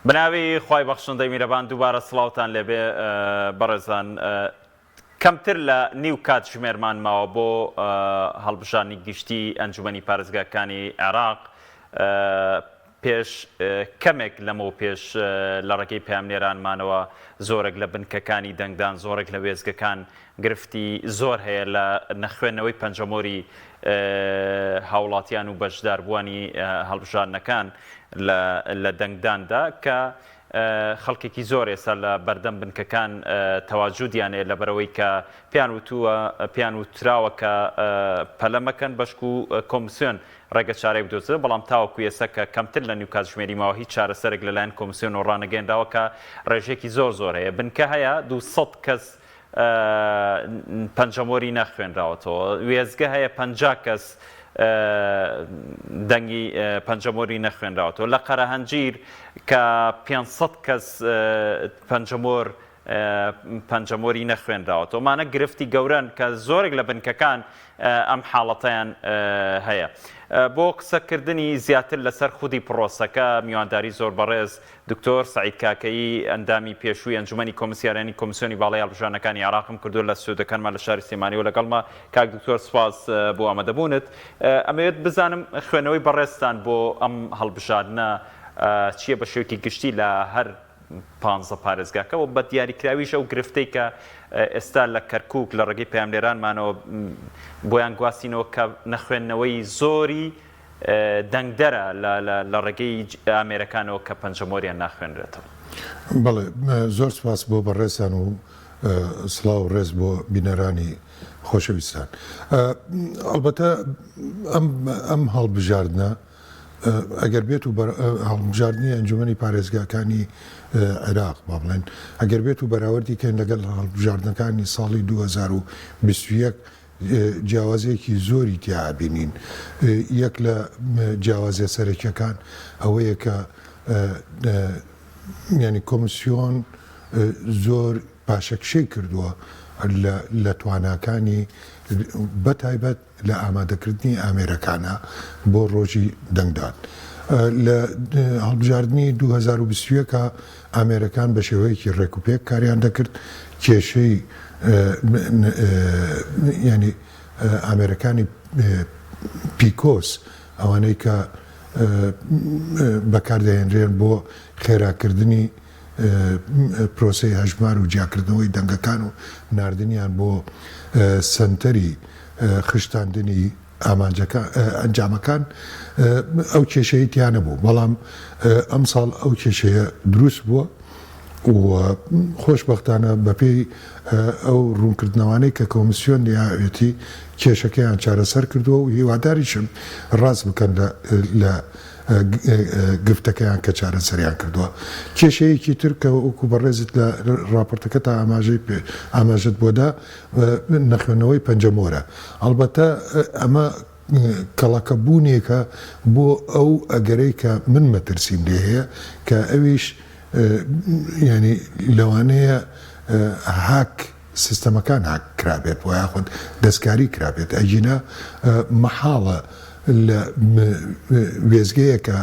بناوی خی بەخشندەی میرەبان دووبارە سڵاوتان لێبێ بەڕێزان کەمتر لە نیو کات ژمێرمان ماوە بۆ هەڵبژانی گشتی ئەنجومەنی پارێزگاکانی عێراق پێش کەمێک لەمە پێش لە ڕێگەی پامنێرانمانەوە زۆرێک لە بنکەکانی دەنگدان زۆرێک لە وێزگەکان گرفتی زۆر هەیە لە نەخوێنەوەی پەنجەمۆری هاوڵاتیان و بەشداربووانی هەڵبژاردنەکان لە دەنگداندا کە خەڵکێکی زۆر ئێستا لە بەردەم بنکەکان تەواجودیانەیە لەبەرەوەی کە پیان وتراوە کە پەلەمەکەن بەشک و کۆمسیۆن ڕێگە چارەی بدۆزێت بەڵام تاوەکو ئێستا کە کەمتر لە نیو کات ژمێری ماوە هیچ چارەسەرێک لەلایەن کۆمسیۆن و ڕانەگەیانداوە کە ڕێژێکی زۆر هەیە بنکە هەیە 200 کەس پەنجەمۆری نەخوێنراوەتەوە وێزگە هەیە 50 کەس دەنگی پەنجەمۆری نەخوێنراوەتەوە لە قەرەهەنجیر کە 500 کەس پەنجەمۆری نەخوێنراوەتەوە مانە گرفتی گەورەن کە زۆرێک لە بنکەکان ئەم حاڵەتەیان هەیە بۆ قسەکردنی زیاتر لەسەر خودی پرۆسەکە میوانداری زۆر بەڕێز دکتۆر سعید کاکەیی ئەندامی پێشووی ئەنجومەنی کۆمسیارانی کۆمسیۆنی باڵای هەڵبژاردنەکانی عێراقم کردو لە سوودەکانمان لە شاری سلێمانی و لەگەڵما کاک دکتۆر سپاس بۆ ئامادەبوونت ئەمەوێت بزانم خوێنەوەی بەڕێزتان بۆ ئەم هەڵبژاردنە چییە بە شێوەیەکی گشتی لە هەر 15 پارێزگاکەەوە بە دیاریکراویش ئەو گرفتەی کە ئێستا لە کەرکووک لە ڕێگەی پەیامنێرانمانەوە بۆیان گواستینەوە کە نەخوێندنەوەی زۆری دەنگدەرە لە ڕێگەی ئامێرەکانەوە کە پەنجەمۆریان ناخوێنرێتەوە. بەڵێ زۆر سپاس بۆ بەڕێزان و سڵاو و ڕێز بۆ بینەرانی خۆشەویستان. ئەلبەتە ئەم هەڵبژاردنە ئەگەر بێت و هەڵبژاردننی ئەنجومەنی پارێزگاکانی عێراق با بڵێن ئەگەر بێت و بەراوردی کەین لەگەڵ هەڵبژاردنەکانی ساڵی 2021 جیاوازەیەکی زۆری تیابینین. یەک لە جیاوازە سەرەکیەکان ئەوەیە کە ینی کۆمسیۆن زۆر پاشەکشەی کردووە لە تواناکانی بەتایبەت لە ئامادەکردنی ئامێرەکانە بۆ ڕۆژی دەنگدان. لە هەڵبژاردننی 2021 ئامێرەکان بە شێوەیەکی ڕێکوپێک کاریان دەکرد کێشەی ینی ئامێرەکانی پیکۆس ئەوانەی کە بەکاردەهێنرێن بۆ خێراکردنی پرۆسەی هەژمار و جیاکردنەوەی دەنگەکان و ناردنیان بۆ سنتەری خشتاندنی ئەنجامەکان ئەو کێشەی تیانە بوو بەڵام ئەم ساڵ ئەو کێشەیە دروست بووە و خۆشبەختانە بەپێی ئەو ڕوونکردنەوانەی کە کۆمسیۆن نیایەتی کێشەکەیان چارەسەر کردووە و هیواداریشم ڕاست بکەن لە گفتەکەیان کە چارەسەریان کردووە. کێشەیەکی تر کە وەکو بەڕێزت لە راپۆرتەکە تا ئاماژت بۆدا نەخوێنەوەی پەنجەمۆرە. ئەلبەتە ئەمە کەڵەکەبوونێکە بۆ ئەو ئەگەرەی کە من مەترسیم لێ هەیە کە ئەویش ینی لەوانەیە هاک سیستەمەکان هاک کرابێت بۆ یاخود دەستکاری کرابێت ئەجینە مەحاڵە لە وێزگەیەکە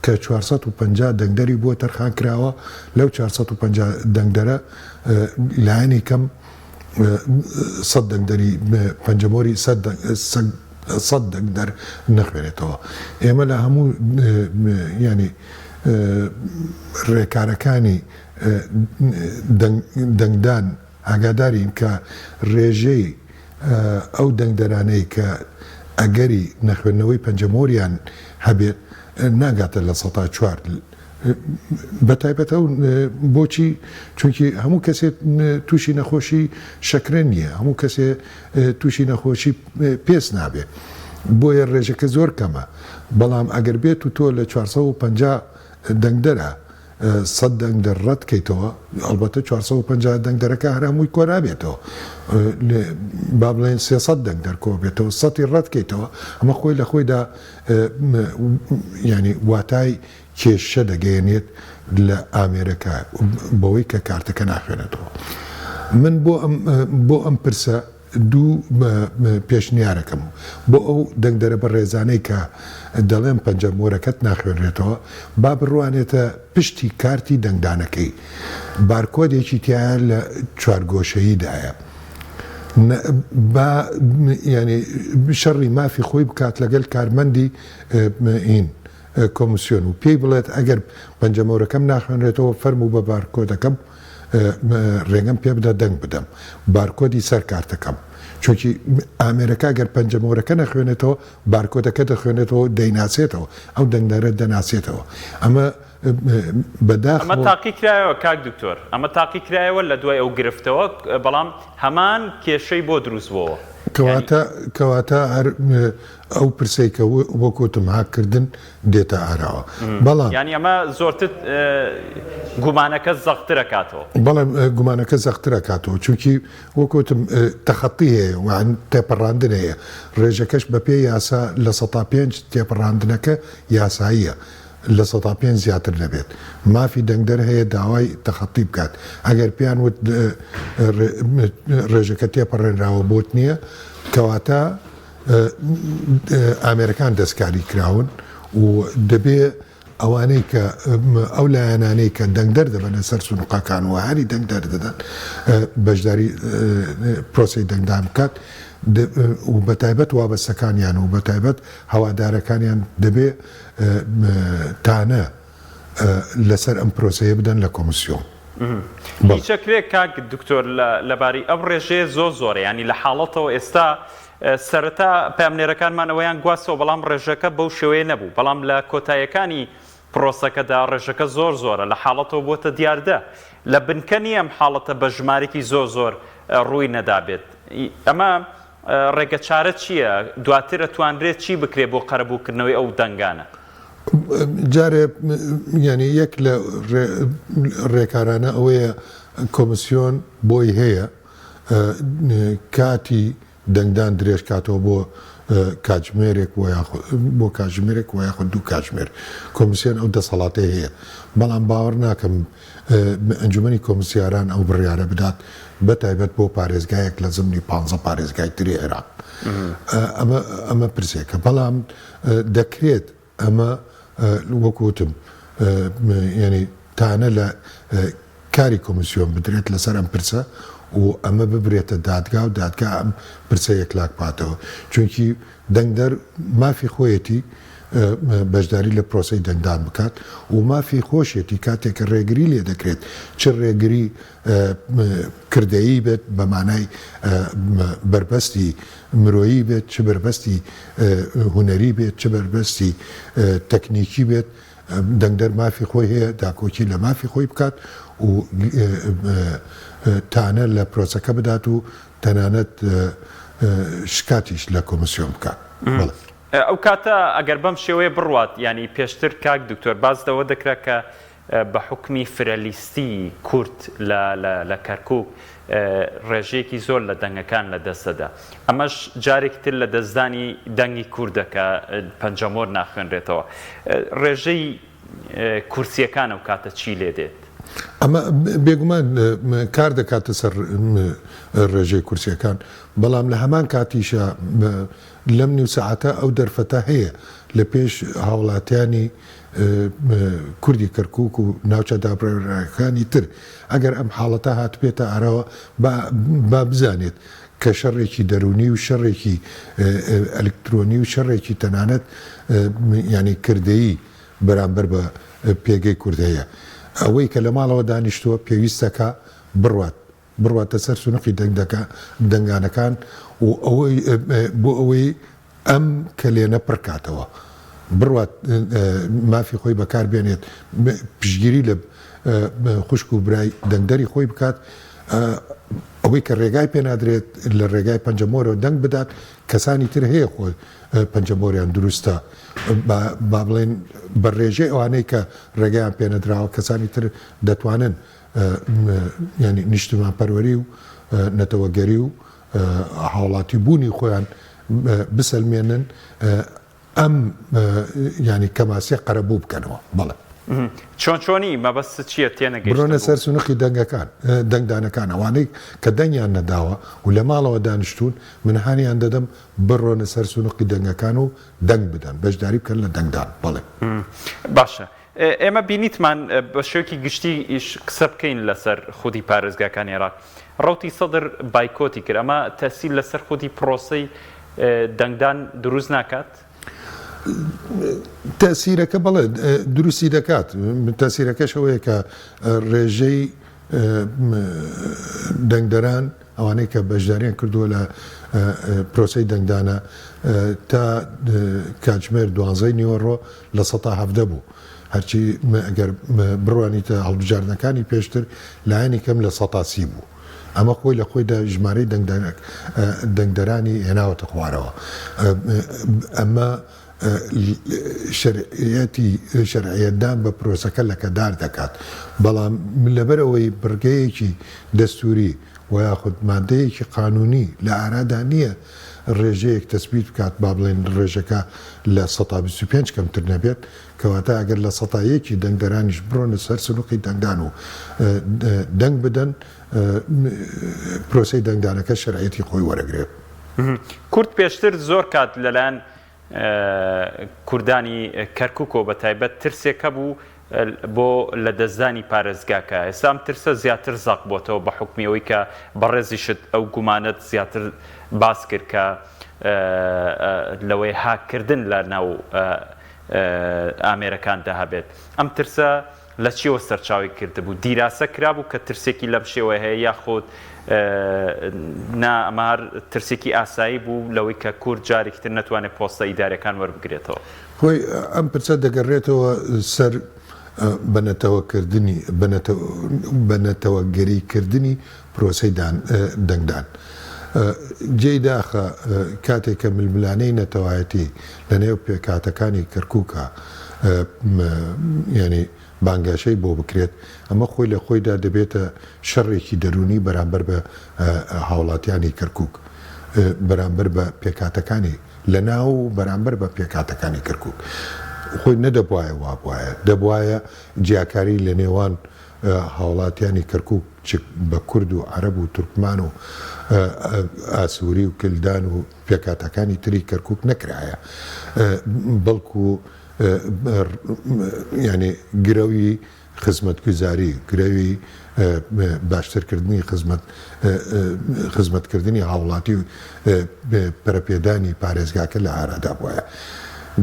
کە 450 دەنگدەری بۆ تەرخان کراوە لەو 450 دەنگدەرە لایەنی کەم 100 دەنگدەری پەنجەمۆری 100 دەنگدەر نەخوێنێتەوە. ئێمە لە هەموو ینی ڕێکارەکانی دەنگدان ئاگادارین کە ڕێژەی ئەو دەنگدەرانەی کە ئەگەری نەخوێندنەوەی پەنجەمۆریان هەبێت ناگاتە لە 4 بەتایبەت ئەو بۆچی چونکی هەموو کەسێت تووشی نەخۆشی شەکرە نییە هەموو کەسێ تووشی نەخۆشی پێس نابێت بۆیە ڕێژەکە زۆر کەمە بەڵام ئەگەر بێت و تۆ لە 450 دەنگدەرە 100 دەنگدەر ڕەتکەیتەوە ئەلبەتە 450 دەنگدەرەکە هەرامووی کۆرابێتەوە با بڵێن 300 دەنگدەر کۆ بێتەوە 100 ڕەتکەیتەوە ئەمە خۆی لە خۆیدا ینی واتای کێشە دەگەیەنێت لە ئامێرەکە بەوەی کە کارتەکە ناخوێنێتەوە. من بۆ ئەم پرسە دوو پێشنیارەکەم بۆ ئەو دەنگدەرە بە ڕێزانەی کە دەڵێن پەنجەمۆرەکەت ناخوێنرێتەوە با بڕوانێتە پشتی کارتی دەنگدانەکەی بارکۆدێکی تایە لە چوارگۆشەییدایە ینی شەڕی مافی خۆی بکات لەگەل کارمەندی ئین کۆمسیۆن و پێی بڵێت ئەگەر پەنجەمۆرەکەم ناخوێنرێتەوە فەرم و بە بارکۆدەکەم ڕێگەم پێ بدە دەنگ بدەم بارکۆدی سەر کارتەکەم چونکی ئامێرەکە گەر پەنجەمۆرەکە نەخوێنێتەوە بارکۆدەکە دەخوێنێتەوە دەیناسێتەوە ئەو دەنگدارە دەناسێتەوە ئەمە بەداخ ئەمە تاقی کرایەوە کاک دکتۆر ئەمە تاقی کرایەوە لە دوای ئەو گرفتەوە بەڵام هەمان کێشەی بۆ دروستبووەوە کەواتە هەر ئەو پرسەی کە وەکوتم هاکردن دێتە ئاراوە بەڵام ینی ئەمە زۆرتر گومانەکە زەخترە کاتەوە بەڵام گومانەکە زەخترە کاتەوە چونکی وەکوتم تەخەتی هەیە وان تێپەڕاندن هەیە ڕێژەکەش بە پێی یاسا لە 5 تێپەڕاندنەکە یاساییە لە 5 زیاتر نەبێت مافی دەنگدەر هەیە داوای تەخەتی بکات ئەگەر پیان وت ڕێژەکە تێپەڕێنراوە بۆت نییە کەواتە ئامێرەکان دەستکاری کراون و دەبێ ئەوانەی کە ئەو لایەنانەی کە دەنگدەر دەبنە سەر سونوقەکان و هەری دەنگدەر دەدەن بەشداری پرۆسی دەنگدان بکات و بەتایبەت وابەستەکانیان و بەتایبەت هەوادارەکانیان دەبێ تانە لەسەر ئەم پرۆسەیە بدەن لە کۆمسیۆن هیچەکرێ کاک دکتۆر لەباری ئەم ڕێژەیە زۆرە ینی لە حاڵەتەوە ئێستا سەرەتا پامنێرەکانمانەوەیان گواستەوە بەڵام ڕێژەکە بەو شێوەیە نەبوو بەڵام لە کۆتاییەکانی پرۆسەکەدا ڕێژەکە زۆرە لە حاڵەتەوە بۆتە دیاردە لە بنکەنی ئەم حاڵەتە بە ژمارێکی زۆر ڕووی نەدابێت ئەمە ڕێگە چارە چییە دواتر ئەتوانرێت چی بکرێت بۆ قەرەبووکردنەوەی ئەو دەنگانە جارێ ینی یەک لە ڕێکارانە ئەوەیە کۆمسیۆن بۆی هەیە کاتی دەنگدان درێژ کاتەوە بۆ کاتژمێرێک بۆ کاتژمێرێک و یاخود دوو کاتژمێر کۆمسیۆن ئەو دەسەڵاتە هەیە بەڵام باوەڕ ناکەم ئەنجومەنی کۆمسیاران ئەو بڕیارە بدات بەتایبەت بۆ پارێزگایەک لە زمانی 15 پارێزگای تری عێراق ئەمە پرسێکە بەڵام دەکرێت ئەمە وەکوتم ینی تانە لە کاری کۆمسیۆن بدرێت لەسەر ئەم پرسە و ئەمە ببرێتە دادگا و دادگا ئەم پرسە یەکلاک پاتەوە چونکی دەنگدەر مافی خۆیەتی بەشداری لە پرۆسەی دەنگدان بکات و مافی خۆشێتی کاتێککە ڕێگری لێ دەکرێت چ ڕێگری کردەیی بێت بە مانای بربەستی مرۆیی بێت چ بربەستی هوەری بێت چ بربەستی تەکنیکی بێت دەنگدەر مافی خۆی هەیە داکۆکی لە مافی خۆی بکات و تانە لە پرۆسەکە بدات و تەنانەت شکاتیش لە کۆمسیۆن بکات ئەو کاتە ئەگەر بەم شێوەیە بڕوات ینی پێشتر کاک دکتۆر باز دەوە دەکرێت کە بە حکمی فرەلیستی کورد لە کەرکووک ڕێژەیەکی زۆر لە دەنگەکان لە دەستەدا ئەمەش جارێکتر لە دەستدانی دەنگی کوردەکە پەنجەمۆر ناخوێنرێتەوە ڕێژەی کورسیەکان ئەو کاتە چی لێ دێت ئەمە بێگومان کار دەکاتە سەر ڕێژەی کورسیەکان بەڵام لە هەمان کاتیشە لەم نیو سەعاتە ئەو دەرفەتە هەیە لە پێش هاوڵاتیانی کوردی کەرکووک و ناوچە دابڕێڕەکانی تر ئەگەر ئەم حاڵەتە هات بێتە ئارەوە با بزانێت کە شەڕێکی دەرونی و شەڕێکی ئەلکترۆنی و شەڕێکی تەنانەت ینی کردەیی بەرامبەر بە پێگەی کورد هەیە ئەوەی کە لە ماڵەوە دانیشتووە پێویستەکە بڕواتە سەر سونقی دەنگانەکان و بۆ ئەوەی ئەم کلێنە پڕکاتەوە بڕوات مافی خۆی بەکاربێنێت پشگیری لە خوشک و برای دەنگدەری خۆی بکات ئەوەی کە ڕێگای پێنادرێت لە ڕێگای پەنجەمۆرەوە دەنگ بدات کەسانی تر هەیە خۆی پەنجەمۆریان دروستە با بڵێن بە ڕێژەی ئەوانەی کە ڕێگەیان پێنەدراوە کەسانی تر دەتوانن ینی نیشتمان پەروەری و نەتەوەگەری و هاوڵاتی بوونی خۆیان بسەلمێنن ئەم ینی کەماسیە قەرەبوو بکەنەوە بەڵێ چۆنی مەبەست چییە تێنەگەیشت بڕۆنە سەر سونوقی دەنگدانەکان ئەوانەی کە دەنگیان نەداوە و لە ماڵەوە دانیشتون من هاانیان دەدەم بڕۆنە سەر سونوقی دەنگەکان و دەنگ بدەن بەشداری بکەن لە دەنگدان بڵێ باشە ئێمە بینیتمان بە شێوکی گشتی قسە بکەین لەسەر خودی پارێزگاکان عێراق ڕوتی سەدر بایکۆتی کرد ئەمە تەسیل لەسەر خودی پرۆسەی دەنگدان دروست ناکات تەسیرەکە بڵێ دروستی دەکات تەسیرەکەشەوەیە کە ڕێژەی دەنگدەران ئەوانەی کە بەشداریان کردووە لە پرۆسی دەنگدانە تا کاتژمێر 12 نیوەڕۆ لە 170 بوو هەرچی ئەگەر بڕوانیتە هەڵبژاردنەکانی پێشتر لایەنی کەم لە 130 بوو ئەمە خۆی لە خۆیدا ژمارەی دەنگدەرانی هێناوەتە خوارەوە ئەمە شەرعیەتدان بە پرۆسەکە لەکەدار دەکات بەڵام لەبەرەوەی بڕگەیەکی دەستوری و یاخود مادەیەکی قانونی لە ئارادا نییە ڕێژەیەک تەسبیت بکات با بڵێن ڕێژەکە لە 125 کەمتر نەبێت کەواتە ئەگەر لە 100یەکی دەنگدەرانیش بڕۆنە سەر سنووقی دەنگدان و دەنگ بدەن پرۆسەی دەنگدانەکە شەرعیەتی خۆی وەرەگرێت کورد پێشتر زۆر کات لەلایەن کوردانی کەرکووکۆ بە تایبەت ترسێکە بوو بۆ لە دەستدانی پارێزگاکە ئێسام ترسە زیاتر زاق بۆتەوە بە حکمیەوەی کە بەڕێزیشت ئەو گومانەت زیاتر باس کرد کە لەوەی هاکردن لە ناو ئامێرەکاندا هەبێت ئەم ترسە لە چیەوە سەرچاوی کردبوو دیراسە کرابوو کە ترسێکی لەم شێوە هەیە یاخۆت ئەمار ترسێکی ئاسایی بوو لەوەی کە کورد جارێکتر نەتوانێت پۆستە ئیدارەکان وەربگرێتەوە خۆی ئەم پرسە دەگەڕێتەوە سەر بەنەتەوەگەریکردنی پرۆسەی دەنگدان جێی داخە کاتێک کە ململانەی نەتەوایەتی لە نێو پێکاتەکانی کەرکووکە ینی بانگاشەی بۆ بکرێت ئەمە خۆی لە خۆیدا دەبێتە شەڕێکی دەرونی بەرامبەر بە هاوڵاتیانی کەرکووک بەرامبەر بە پێکاتەکانی لە ناو بەرامبەر بە پێکاتەکانی کەرکووک خۆی نەدەبواە وابواە دەبواە جیاکاری لە نێوان هاوڵاتیانی کەرکووک بە کورد و عەرەب و تورکمان و ئاسووری و کلدان و پێکاتەکانی تری کەرکووک نەکرایە بەڵکو ینی گرەوی خزمەتگوزاری گرەوی باشترکردنی خزمەتکردنی هاوڵاتی و پەرەپێدانی پارێزگاکە لە ئارادا بواە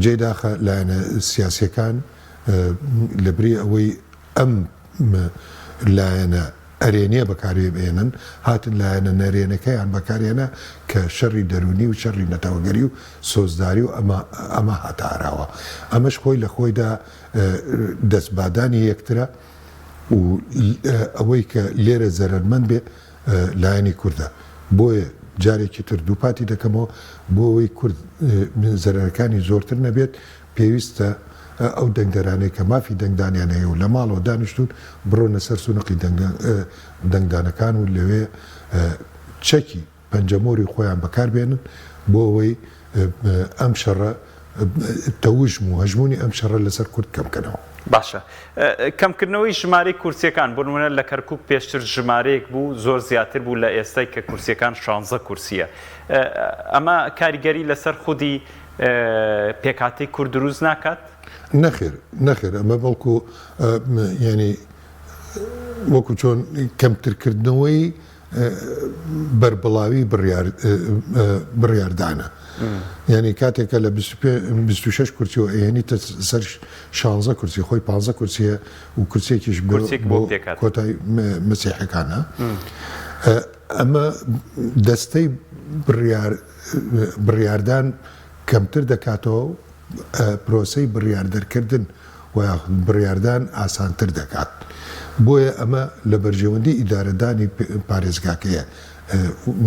جێداخە لایەنە سیاسیەکان لەبری ئەوەی ئەم لایەنە ئەرێنیە بەکاری بێنن هاتن لایەنە نەرێنەکەیان بەکارێنە کە شەڕی دەرونی و شەڕی نەتەوەگەری و سۆزداری و ئەمە هاتاراوە ئەمەش خۆی لە خۆیدا دەستبادانی یەکترە و ئەوەی کە لێرە زەرمەند بێ لایەنی کووردە بۆیە جارێکی تر دووپاتی دەکەمەوە بۆ ئەوەی کورد زەرەرەکانی زۆرتر نەبێت پێویستە ئەو دەنگدەرانەی کە مافی دەنگدانیان هەیە و لە ماڵەوە دانیشتون بڕۆنە سەر سونوقی دەنگدانەکان و لەوێ چەکی پەنجەمۆری خۆیان بەکاربێنن بۆ ئەوەی ئەم شەڕە تەوژم و هەژمونی ئەم شەڕە لەسەر کورد کەمکەنەوە باشە کەمکردنەوەی ژمارەی کورسیەکان بۆ نمونە لە کەرکووک پێشتر ژمارەیەک بوو زۆر زیاتر بوو لە ئێستای کە کورسیەکان 16 کورسیە ئەمە کاریگەری لەسەر خودی پێکاتی کورد دروست ناکات؟ نەخێر ئەمە بەڵکو ینی وەکو چۆن کەمترکردنەوەی بەربڵاوی بڕیاردانە ینی کاتێکە لە 26 کورسی و ئەێنیتە سەر 16 کورسی خۆی 15 کورسیە و کورسێکیش بۆ کۆتای مەسیحەکانە ئەمە دەستەی بڕیاردان کەمتر دەکاتەوە پرۆسەی بڕیاردەرکردن و بڕیاردان ئاسانتر دەکات بۆیە ئەمە لە بەرژێوەندی ئیدارەدانی پارێزگاکەیە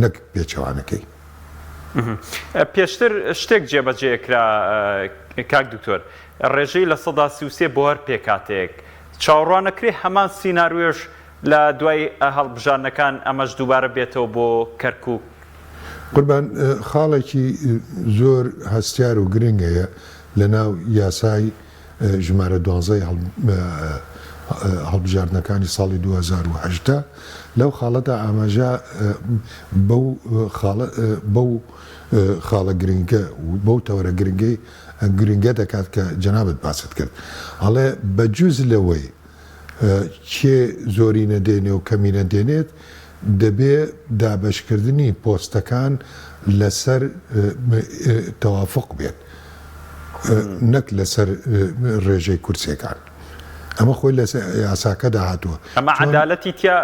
نەک پێچەوانەکەی پێشتر شتێک جێبەجێکرا کاک دکتۆر ڕێژەی لە 133 بۆ هەر پێکاتێک چاوەڕوانەکرێ هەمان سیناروێش لە دوای هەڵبژاردنەکان ئەمەش دووبارە بێتەوە بۆ کەرکووک قوربان خاڵێکی زۆر هەستیار و گرنگەیە لە ناو یاسای ژمارە 12 هەڵبژاردنەکانی ساڵی 2010 لەو خاڵەتە ئاماژە بەو خاڵە گرنگە و بەو تەوەرە گرنگە دەکات کە جەنابەت باست کرد هەڵێ بەجوز لەوەی کێ زۆری نەدێنێ و کەمی نەدێنێت دەبێ دابەشکردنی پۆستەکان لەسەر تەوافق بێت نەک لەسەر ڕێژەی کورسەکان ئەمە خۆی لە یاساکە داهاتووە ئەمە عەدالەتی تیا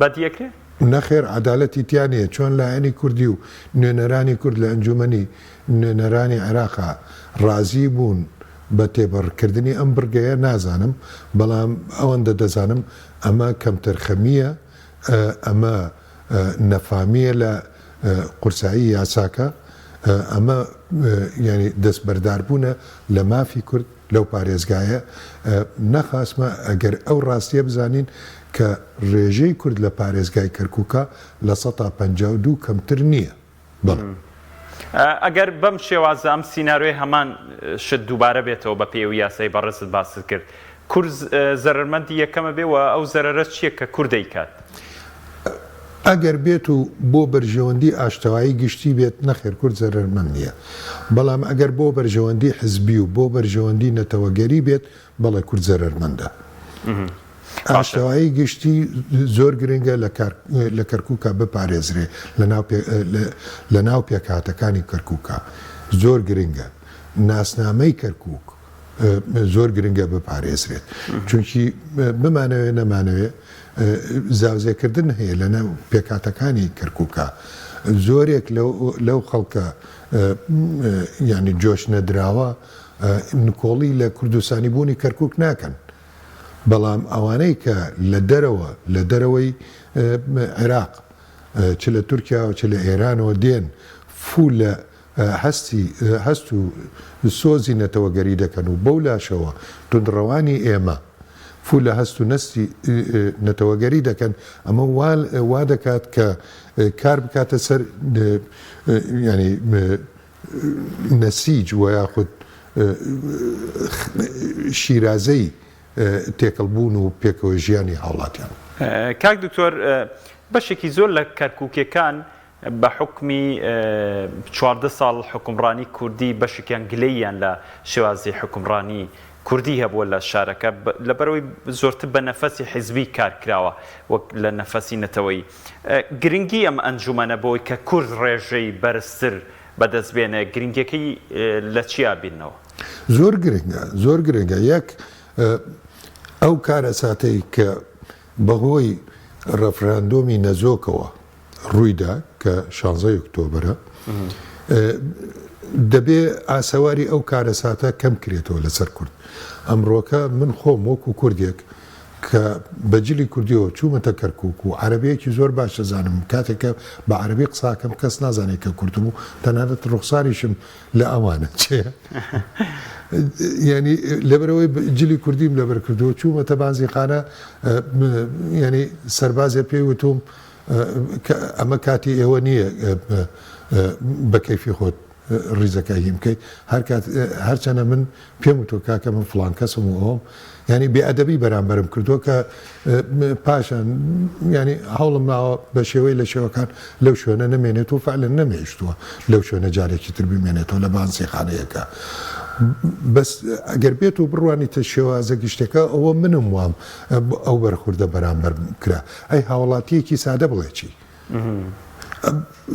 بەدیەکرێت؟ نەخێر عەدالەتی تیانەیە چۆن لایەنی کوردی و نوێنەرانی کورد لە ئەنجومەنی نوێنەرانی عێراقا ڕازی بوون بە تێبەڕکردنی ئەم بڕگەیە نازانم بەڵام ئەوەندە دەزانم ئەمە کەمتەرخەمیە ئەمە نەفامیە لە قورسایی یاساکە ئەمە ینی دەستبەرداربوونە لە مافی کورد لەو پارێزگایە نەخاسمە ئەگەر ئەو ڕاستیە بزانین کە ڕێژەی کورد لە پارێزگای کەرکووکە لە 152 کەمتر نییە بەڵێ ئەگەر بەم شێوازە ئەم سیناروی هەمان شت دووبارە بێتەوە بە پێی و یاسای بەڕست باست کرد کورد زەرمەندی یەکەمە بێ و ئەو زەرەرە چییە کە کورد دەیکات؟ ئەگەر بێت و بۆ بەرژەوەندی ئاشتەوایی گشتی بێت نەخێر کورد زەرمەند نییە بەڵام ئەگەر بۆ بەرژەوەندی حزبی و بۆ بەرژەوەندی نەتەوەگەری بێت بەڵێ کورد زەرمەندە ئاشتەوایی گشتی زۆر گرنگە لە کەرکووکە بپارێزرێ لە ناو پێکهاتەکانی کەرکووکە زۆر گرنگە ناسنامەی کەرکووک زۆر گرنگە بپارێزرێت چونکی بمانەوێ نەمانەوێ زاوزێکردن هەیە لە ناو پێکاتەکانی کەرکووکە زۆرێک لەو خەڵکە ینی جۆش نەدراوە نکۆڵی لە کوردستانی بوونی کەرکووک ناکەن بەڵام ئەوانەی کە لە دەرەوەی عێراق چ لە تورکیا و چ لە ئێرانەوە دێن فول لە هەست و سۆزی نەتەوەگەری دەکەن و بەو لاشەوە تونندڕەوانی ئێمە فول لە هەست و نستی نەتەوەگەری دەکەن ئەمە وا دەکات کە کار بکاتە سەر ینی نەسیج و یاخود شیرازەی تێکەڵبوون و پێکەوە ژیانی هاوڵاتیان کاک دکتۆر بەشێکی زۆر لە کەرکووکیەکان بە حکمی 14 ساڵ حکومڕانی کوردی بەشێکیان گلەییان لە شێوازی حکومڕانی کوردی هەبووە لە شارەکە لەبەرەوەی زۆرتر بە نەفەسی حیزبی کارکراوە وەک لە نەفەسی نەتەوەی گرنگی ئەم ئەنجومەنە بۆی کە کورد ڕێژەی بەرزتر بەدەستبێنە گرنگیەکەی لە چیا بینەوە؟ زۆر گرنگە یەک ئەو کارە ساتەی کە بەهۆی ڕەفراندۆمی نەزۆکەوە ڕوویدا کە 16 ئۆکتۆبرە دەبێ ئاسەواری ئەو کارە ساتە کەم کرێتەوە لەسەر کورد ئەمڕۆکە من خۆم وەکو کوردێک کە بەجلی کوردیەوە چوومەتە کەرکووک و عەرەبەیەکی زۆر باش دەزانم کاتێککە بە عەرەبی قساکەم کەس نازانێت کە کوردم و تەنانەت ڕوخساریشم لە ئەوانە چێ ینی لەبەرەوەی جلی کوردیم لەبەر کردەوە چوومەتە بانزیخانە ینی سەربازێ پێی وتوم ئەمە کاتی ئێوە نییە بە کەیفی خۆت ڕیزەکەی بکەیت هەرچەنە من پێم وتۆ کاکە من فڵان کەسم و ئەوم ینی بێئەدەبی بەرامبەرم کردووە کە پاشان ینی هەوڵم ماوە بە شێوەی لە شێوەکان لەو شوێنە نەمێنێت و فعلەن نەمێشتووە لەو شوێنە جارێکی تر بمێنێتەوە لە بانزیخانەیەەکە بەس ئەگەر بێت و بڕوانیتە شێوازە گشتەکە ئەوە منم وام ئەو بەرخوردە بەرامبەر کرا ئەی هاوڵاتیەکی سادە بڵێکی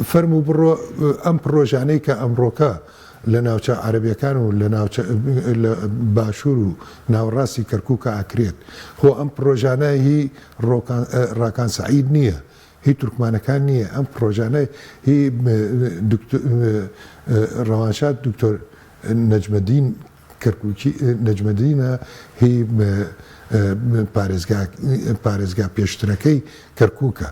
فەرم و بڕۆ ئەم پرۆژانەی کە ئەمڕۆکە لە ناوچە عەرەبیەکان و لە باشوور و ناوەڕاستی کەرکووکە ئاکرێت خۆ ئەم پرۆژانە هی ڕاکان سەعید نییە هی تورکمانەکان نییە ئەم پرۆژانە هی ڕەوانشاد دکتۆر نەجمەدین کەرکووکی نەجمەدینە هی پارێزگا پێشترەکەی کەرکووکە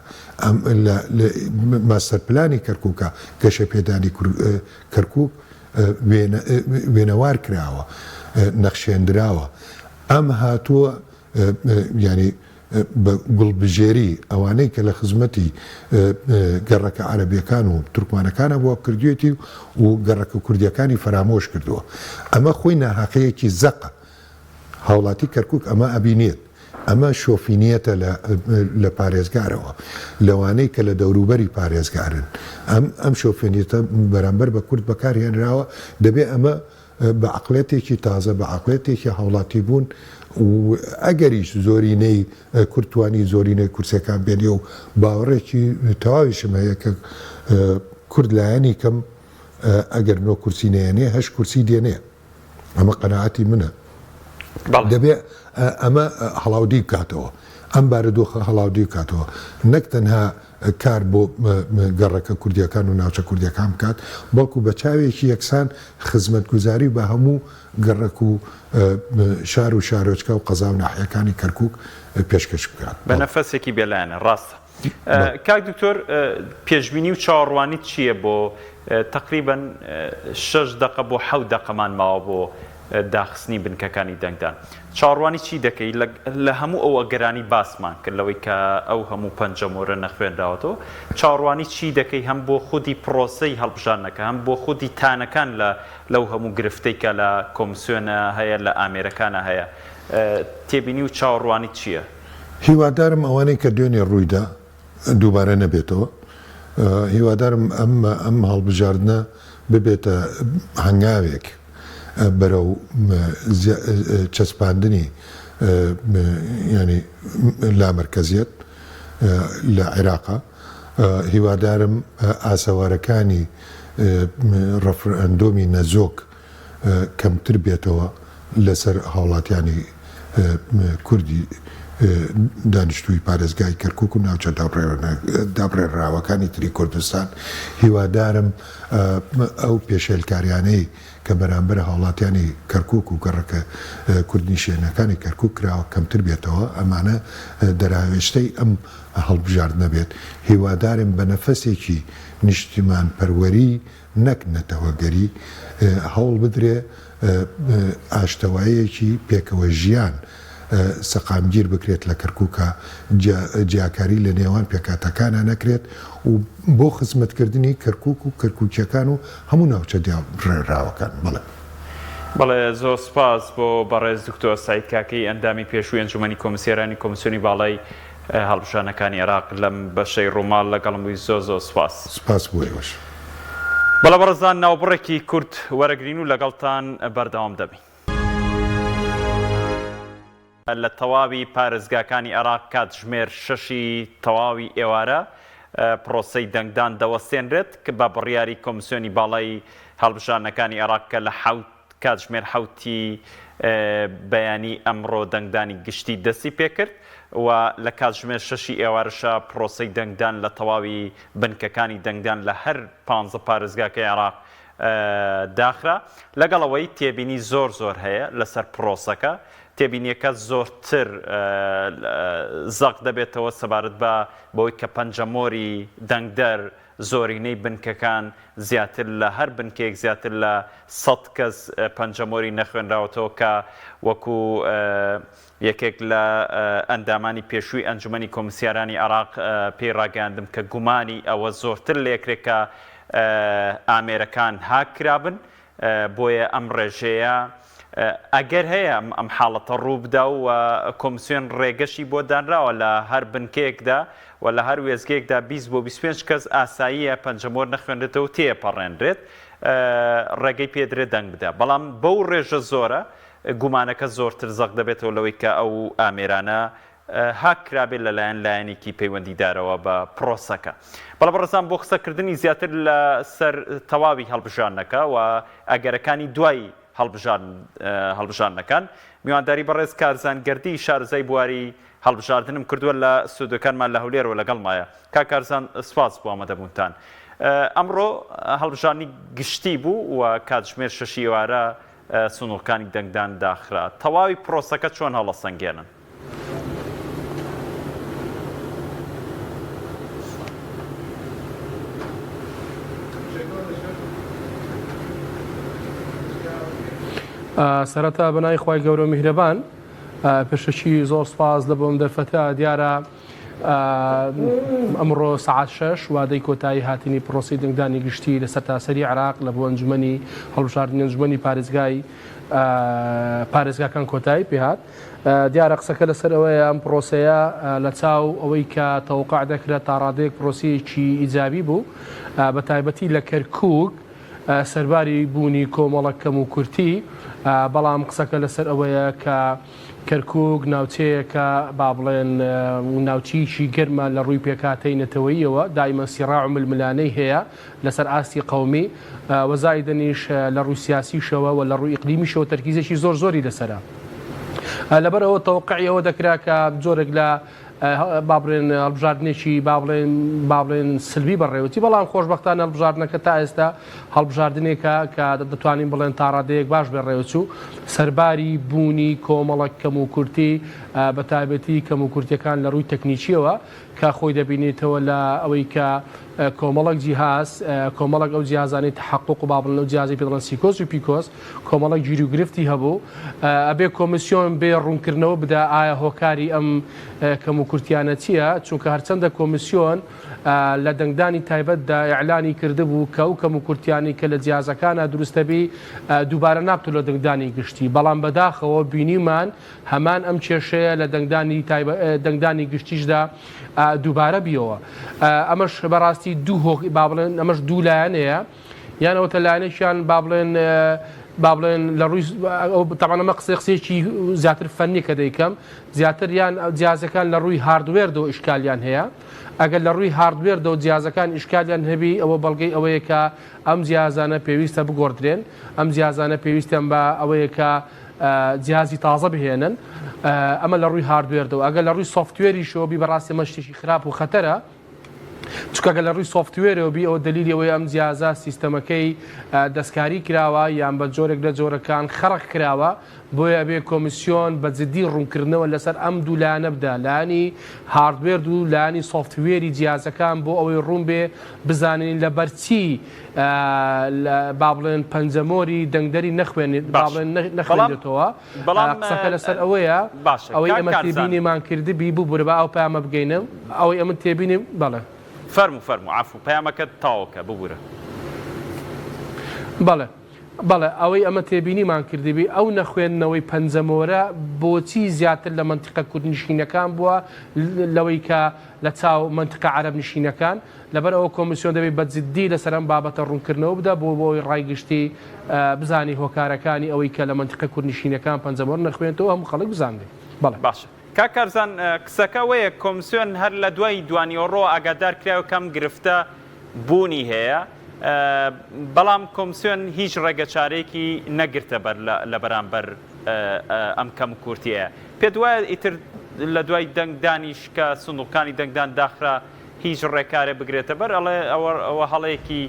ماستەرپلانی کەرکووکە گەشە پێدانی کەرکووک وێنەوار کراوە نەخشێنراوە ئەم هاتووە ینی بە گوڵبژێری ئەوانەی کە لە خزمەتی گەڕەکە عەرەبیەکان و تورکمانەکانە بۆ کردوێتی و گەڕەکە کوردیەکانی فەرامۆش کردووە ئەمە خۆی ناحەقەیەکی زەقە هاوڵاتی کەرکک ئەمە ئەبینێت ئەمە شۆفینیەتە لە پارێزگارەوە لەوانەی کە لە دەوروبەری پارێزگارن ئەم شۆفێنیتە بەرامبەر بە کورد بەکارهێنراوە دەبێت ئەمە بە عقلێتێکی تازە بە عقلێتێکی هاوڵاتی بوون و ئەگەریش زۆرینەی کورتوانی زۆرینەی کورسەکان بێنێ و باوەڕێکی تەواویشم هەیە کە کورد لایەنی کەم ئەگەر نۆ کورسی نێنێ هەش کورسی دێنێ ئەمە قەناعەتی منە دەبێت ئەمە هەڵاودی بکاتەوە ئەم بارودۆخە هەڵاودی بکاتەوە نەک تەنها کار بۆ گەڕەکە کوردیەکان و ناوچە کوردیەکان بکات بەڵکو بە چاوێکی یەکسان خزمەتگوزاری بە هەموو گەڕک و شار و شارۆچکە و قەزا و ناحیەکانی کەرکک پێشکەش بکات بە نەفەسێکی بێلایەنە ڕاستە کاک دکتۆر پێشبینی و چاوەڕوانی چییە بۆ تقریبا 6 دقە بۆ 7 دقەمان ماوە بۆ داخستنی بنکەکانی دەنگدان چاوەڕوانی چی دەکەی لە هەموو ئەو ئەگەرانی باسمان کرد لەوەی کە ئەو هەموو پەنجەمۆرە نەخوێنراوەتەوە چاوەڕوانی چی دەکەی هەم بۆ خودی پرۆسەی هەڵبژاردنەکە هەم بۆ خودی تانەکان لەو هەموو گرفتەی کە لە کۆمسیۆنە هەیە لە ئامێرەکانە هەیە تێبینی و چاوەڕوانی چییە؟ هیوادارم ئەوانەی کە دوێنێ ڕوویدا دووبارە نەبێتەوە هیوادارم ئەم هەڵبژاردنە ببێتە هەنگاوێک بەرەو چەسپاندنی ینی لامەرکەزیەت لە عێراقا هیوادارم ئاسەوارەکانی ڕەفرەندۆمی نەزۆک کەمتر بێتەوە لەسەر هاوڵاتیانی کوردی دانیشتووی پارێزگای کەرکک و ناوچە دابڕێراوەکانی تری کوردستان هیوادارم ئەو پێشێلکاریانەی کە بەرامبەر هاوڵاتیانی کەرکک و گەڕەکە کوردنیشێنەکانی کەرکک کراوە کەمتر بێتەوە ئەمانە دەراوێشتەی ئەم هەڵبژاردنە بێت هیوادارم بە نەفەسێکی نیشتیمان پەروەری نەک نەتەوەگەری هەوڵ بدرێ ئاشتەوایەکی پێکەوە ژیان سەقامگیر بکرێت لە کەرکووکە جیاکاری لە نێوان پێکاتەکانە نەکرێت و بۆ خزمەتکردنی کەرکک و کەرکووکیەکان و هەموو ناوچە ڕێراوەکان بڵێ بەڵێ زۆر سپاس بۆ بەڕێز دکتۆر سعید کاکەی ئەندامی پێشووی ئەنجومەنی کۆمسیۆنی کۆمسیۆنی باڵای هەڵبژاردنەکانی عێراق لەم بەشەی ڕووماڵ لەگەڵم بووی زۆر سپاس سپاس بۆ ئێوەش بەڵە بەڕێزان ناوبڕێکی کورد وەرەگرین و لەگەڵتان بەردەوام دەبین لە تەواوی پارێزگاکانی عێراق کاتژمێر 6 تەواوی ئێوارە پرۆسەی دەنگدان دەوەستێنرێت کە بە بڕیاری کۆمسیۆنی باڵای هەڵبژاردنەکانی عێراق کە لە کاتژمێر 7 بەیانی ئەمڕۆ دەنگدانی گشتی دەستی پێکرد و لە کاتژمێر 6 ئێوارەشە پرۆسەی دەنگدان لە تەواوی بنکەکانی دەنگدان لە هەر 15 پارێزگاکەی عێراق داخرا لەگەڵەوەی تێبینی زۆر هەیە لەسەر پرۆسەکە تێبینیەکە زۆرتر زەق دەبێتەوە سەبارەت بە بۆی کە پەنجەمۆری دەنگدەر زۆرینەی بنکەکان زیاتر لە هەر بنکێک زیاتر لە 100 کەس پەنجەمۆری نەخوێنراوەتەوە کە وەکو یەکێک لە ئەندامانی پێشووی ئەنجومەنی کۆمسیارانی عێراق پێی ڕاگەاندم کە گومانی ئەوە زۆرتر لە یەکێکە ئامێرەکان هاکرابن بۆیە ئەم ڕێژەیە ئەگەر هەیە ئەم حاڵەتە ڕوو بدا و کۆمسیۆن ڕێگەشی بۆ دانراوە لە هەر بنکەیەکدا و لە هەر وێزگەیەکدا 20 بۆ 25 کەس ئاساییە پەنجەمۆر نەخوێنرێتەوە تێپەڕێنرێت ڕێگەی پێدرێت دەنگ بدە بەڵام بەو ڕێژە زۆرە گومانەکە زۆرتر زەق دەبێتەوە لەوەی کە ئەو ئامێرانە هاکرابێت لەلایەن لایەنێکی پەیوەندیدارەوە بە پرۆسەکە بەڵام بەڕێزان بۆ قسەکردنی زیاتر لە سەر تەواوی هەڵبژاردنەکە و ئەگەرەکانی دوای هەڵبژاردنەکان میوانداری بەڕێز کارزانگەردی شارزای بواری هەڵبژاردنم کردووە لە سودەکانمان لە هەولێرەوە لەگەڵمایە کارزان سپاس بۆ ئامادەبوونتان ئەمڕۆ هەڵبژاردنی گشتی بوو و کاتژمێر 6 ئێوارە سنوورەکانی دەنگدان داخرا تەواوی پرۆسەکە چۆن هەڵەسەنگێنن سەرەتا بەنای خوای گەورە میهرەبان پێشەکی زۆر سپاس لە بۆم دەرفەتە دیارە ئەمڕۆ سعات 6 وادەی کۆتایی هاتنی پرۆسی دەنگدانی گشتی لە سەرتاسەری عراق لە بۆ ئەنجومەنی هەڵبژاردننی ئەنجومەنی پارێزگاکان کۆتایی پێهات دیارە قسەکە لەسەر ئەوەیە ئەم پرۆسەیە لە چاو ئەوەی کە تەوقع دەکرێت تا ڕادێک پرۆسیەکی ئیجابی بوو بە تایبەتی لە کەرکووک سەرباری بوونی کۆمەڵە کەم و کورتی بەڵام قسەکە لەسەر ئەوەیە کە کەرکووک ناوچەیەکە با بڵێن ناوچیشی گەرمە لە ڕووی پێکاتەینەتەوەیەوە دایمە سیڕاع و ململانەی هەیە لەسەر ئاستی قەومی وەزایدنیش لە ڕووی سیاسیشەوە و لە ڕووی ئیقلیمیشەوە تەرکیزێکی زۆری لەسەرە لەبەرەوە تەوقعی ئەوە دەکرا کە جۆرێک لە بابڵێن هەڵبژاردنێکی بابڵێن سلبی بەڕێوەتی بەڵام خۆشبەختانە هەڵبژاردنەکە تا ئێستا هەڵبژاردنێکە کە دەتوانین بڵێن تا ڕادەیەک باش بێڕێوەچوو سەرباری بوونی کۆمەڵک کەم و کورتی بە تایبەتی کەم و کورتیەکان لە ڕووی تەکنیکیەوە کە خۆی دەبینێتەوە لە ئەوەی کە کۆمەڵک جیهاز کۆمەڵک ئەو جیازانی تحقق و بابڵن ئەو جیازی پێدەڵێن سیکۆس و پیکۆس کۆمەڵک گیری و گرفتی هەبوو ئەبێ کۆمیسیۆن بێ ڕوونکردنەوە بدا ئایا هۆکاری ئەم کەم و کورتیانە چییە چونکە هەرچەندە کۆمیسیۆن لە دەنگدانی تایبەتدا ئیعلانی کردبوو کە ئەو کەم و کورتیانی کە لە جیازەکانە دروستەبی دووبارە نابتوو لە دەنگدانی گشتی بەڵام بەداخەوە بینیمان هەمان ئەم کێشەیە لە دەنگدانی گشتیشدا دووبارە بیەوە ئەمەش بەڕاستی بابڵێن ئەمەش دوو لایەنەیە یانەوەتە لایەنێکیان بابڵێن لە ڕووی تەمانەمە قسەیەکی زیاتر فەنی کە دەیکەم زیاتر یان جیازەکان لە ڕووی هاردوێردەوە ئیشکالیان هەیە ئەگەر لە ڕووی هاردوێردەوە جیازەکان ئیشکالیان هەبی ئەوە بەڵگەی ئەوەیە کە ئەم جیازانە پێویستە بگۆڕدرێن ئەم جیازانە پێویستیان بە ئەوەیە کە جیازی تازە بهێنن ئەمە لە ڕووی هاردوێردەوە ئەگەر لە ڕووی سۆفتوێری شۆبی بەڕاستی مە شتێکی خراپ و خەتەرە چکەگە لە ڕووی سۆفتوێرەوە بی ئەو دلیلەوەی ئەم جیازە سیستەمەکەی دەستکاری کراوە یان بە جۆرێک لە جۆرەکان خەڕک کراوە بۆیە ئەبێ کۆمیسیۆن بە جددی ڕوونکردنەوە لەسەر ئەم دوو لایەنە بدا لایەنی هاردوێر و لایەنی سۆفتوێری جیازەکان بۆ ئەوەی ڕوون بێ بزانین لە بەرچی با بڵێن پەنجەمۆری دەنگدەری نەخوێنێتەوە قسەکە لەسەر ئەوەیە ئەوەی ئەمە تێبینیمان کردبی بوو بورە بە ئەو پامە بگەینم ئەوەی ئەمە تێبینیم بەڵێ فەرمو عفو پەیامەکەت تاوەکە ببوورە بەڵێ ئەوەی ئەمە تێبینیمان کردبی ئەو نەخوێندنەوەی پەنجەمۆرە بۆچی زیاتر لە منتیقە کوردنشینەکان بووە لەوەی کە لە چاو منتیقە عەرەب نشینەکان لەبەر ئەوە کۆمیسیۆن دەبێت بە جددی لەسەر ئەم بابەتە ڕوونکردنەوە بدا بۆی ڕایگشتی بزانی هۆکارەکانی ئەوەی کە لە منتیقە کوردنشینەکان پەنجەمۆر نەخوێنێتەوە هەموو خەڵک بزانێت بەڵێ باشە کاکارزان قسەکە وەیە کۆمیسیۆن هەر لە دوای دوانیۆڕۆ ئاگادار کراوە کەم گرفتە بوونی هەیە بەڵام کۆمیسیۆن هیچ ڕێگەچارێکی نەگرتە بەر لە بەرامبەر ئەم کەم کورتیە پێ دوایە ئیتر لە دوای دەنگدانیش کە سندوقەکانی دەنگدان داخرا هیچ ڕێکارێ بگرێتە بەر ئەوە هەڵەیەکی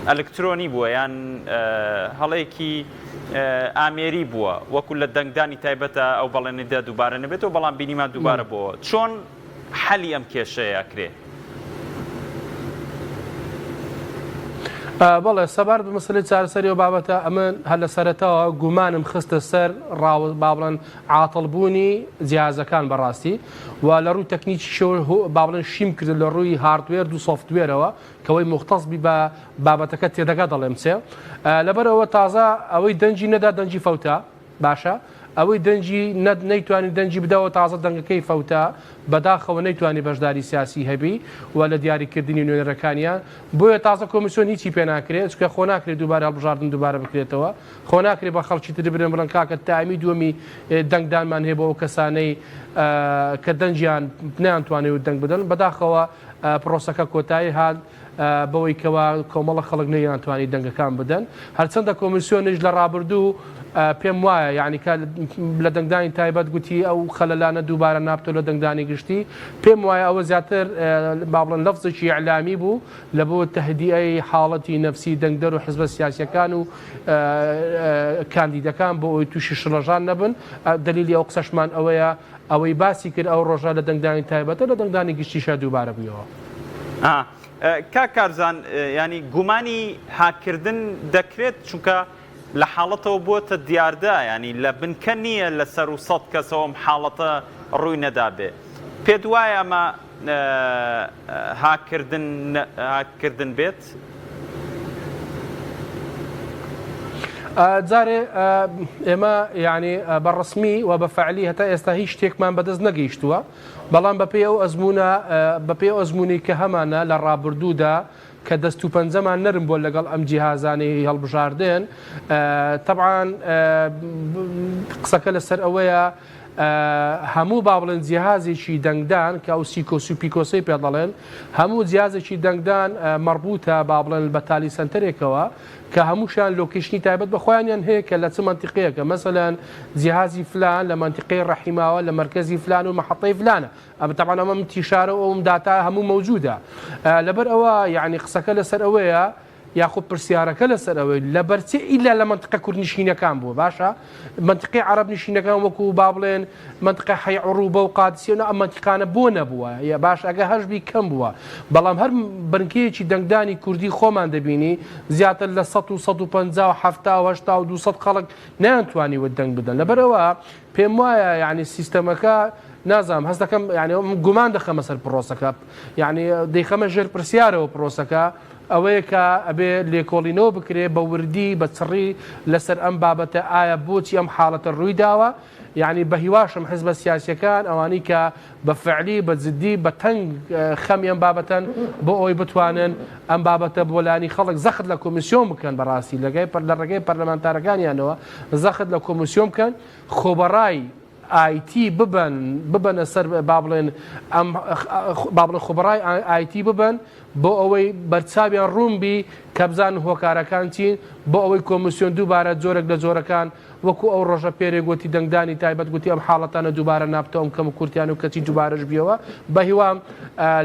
ئەلکترۆنی بووە یان هەڵەیەکی ئامێری بووە وەکو لە دەنگدانی تایبەتە ئەو بەڵێنێدا دووبارە نەبێتەوە بەڵام بینیمان دووبارە بۆ چۆن حەلی ئەم کێشەیە کرێ بەڵێ سەبار بە مەسەلەی چارەسەریەوە بابەتە ئەمە هەر لە سەرەتاوە گومانم خستە سەر بابڵێن عاتڵبوونی جیازەکان بەڕاستی و لە ڕووی تەکنیکی بابڵێن شیم کرد لە ڕووی هاردوێر و سۆفتوێرەوە کەوەی مختەسبی بە بابەتەکە تێدەگا دەڵێم چێ لەبەرەوە تازە ئەوەی دەنجی نەدا دەنجی فەوتە باشە ئەوەی دەنجی نەیتوانی دەنجی بدەوە تازە دەنگەکەی فەوتە بەداخەوە نەیتوانی بەشداری سیاسی هەبی و لە دیاریکردنی نوێنەرەکانیان بۆیە تازە کۆمیسیۆن هیچی پێ ناکرێت چکە خۆ ناکرێت دووبارە هەڵبژاردن دووبارە بکرێتەوە خۆ ناکرێت بە خەڵکی تر برن بڵن کاکە تایمی دووەمی دەنگدانمان هەیە بۆ ئەو کەسانەی کە دەنجیان نەیانتوانێت دەنگ بدەن بەداخەوە پرۆسەکە کۆتایی هات بەوەی کەوا کۆمەڵە خەڵک نەیانتوانی دەنگەکان بدەن هەرچەندە کۆمیسیۆنیش لە ڕابردوو پێم وایە یعنی لە دەنگدانی تایبەت گوتی ئەو خەلەلانە دووبارە نابتۆ لە دەنگدانی گشتی پێم وایە ئەوە زیاتر بابڵێن لەفزێکی ئیعلامی بوو لە بۆ تەهدیئەی حاڵەتی نەفسی دەنگدەر و حزبە سیاسیەکان و کاندیدەکان بۆ ئەوی تووشی شڵەژان نەبن دلیلی ئەو قسەشمان ئەوەیە ئەوەی باسی کرد ئەو ڕۆژە لە دەنگدانی تایبەتە لە دەنگدانی گشتیشە دووبارە بوویەوە کاکارزان ینی گومانی هاکردن دەکرێت چونکە لە حاڵەتەوە بۆتە دیاردا ینی لە بنکە نییە لە سەر و سەد کەسەوەم حاڵەتە ڕووی نەدابێ پێت وایە ئەمە هاکردن بێت؟ جارێ ئێمە ینی بەڕسمی و بەفعلی هەتا ئێستا هیچ شتێکمان بەدەست نەگەیشتووە، بەڵام بەپێ ئەو ئەزمموی کە هەمانە لە ڕابردوودا کە دەست و پەنجەمان نەرم بۆ لەگەڵ ئەم جیهازانی هەڵبژاردن. طبعاً قسەکە لەسەر ئەوەیە هەموو با بڵێن جیهازێکی دەنگدان کە ئەو سیکۆسوپیکۆسی پێ دەڵێن، هەموو جیازێکی دەنگدان مەربوتە با بڵێن بە تالی سنتەرێکەوە کە هەمووشان لۆکیشنی تایبەت بە خۆیانیان هەیە کە لە چ منتیقەیەکە، مەسەلەن جیهازی فلان لە منتیقەی ڕەحیماوە لە مرکزی فلان و مەحەطەی فلانە. ئەمە طبعاً ئەمە تیشارە و ئەوم داتا هەموو مەوجودە. لەبەر ئەوە یعنی قسەکە لەسەر ئەوەیە یاخود پرسیارەکە لەسەر ئەوەی لە بەرچێ ئیلا لە منتقە کورد نشینەکان بووە باشە، منتقی عرب نشینەکان وەکو با بڵێن منتقە حی عروبە و قادسیە ئەم منتیقانە بۆ نەبووە یا باش ئەگە هەشبی کەم بووە، بەڵام هەر بنکەیەکی دەنگدانی کوردی خۆمان دەبینی زیاتر لە 150 و 200 خەڵک نەیانتوانیوە دەنگ بدەن. لەبەرەوە پێم وایە یعنی سیستەمەکە نازام هەست دەکەم ینی گومان دەخەمە سەر پرۆسەکە، یعنی دەیخەمە ژێر پرسیارەوە پرۆسەکە ئەوەیە کە ئەبێ لێکۆڵینەوە بکرێ بە وردی بە چڕی لەسەر ئەم بابەتە ئایا بۆچی ئەم حاڵەتە ڕووی داوە، یعنی بە هیواشم حزبە سیاسیەکان ئەوانی کە بە فعلی بە جددی بە تەنگ خەمی ئەم بابەتەن بۆ ئەوی بتوانن ئەم بابەتە بۆلانی خەڵک زەخت لە کۆمیسیۆن بکەن بەڕاستی لە ڕێگەی پەرلەمانتارەکانیانەوە زەخت لە کۆمیسیۆن بکەن، خۆبەڕای ئایتی ببەنە سەر با بڵێن خۆبەڕای ئایتی ببن بۆ ئەوەی بەرچاویان ڕوونبی کە بزان هۆکارەکان چین، بۆ ئەوەی کۆمیسیۆن دووبارە جۆرێک لە جۆرەکان وەکو ئەو ڕۆژە پێرێ گوتی دەنگدانی تایبەت گوتی ئەم حاڵەتانە دووبارە نابتەوەم کەم و کورتیان و کەچی دووبارەش بیەوە بە هیوام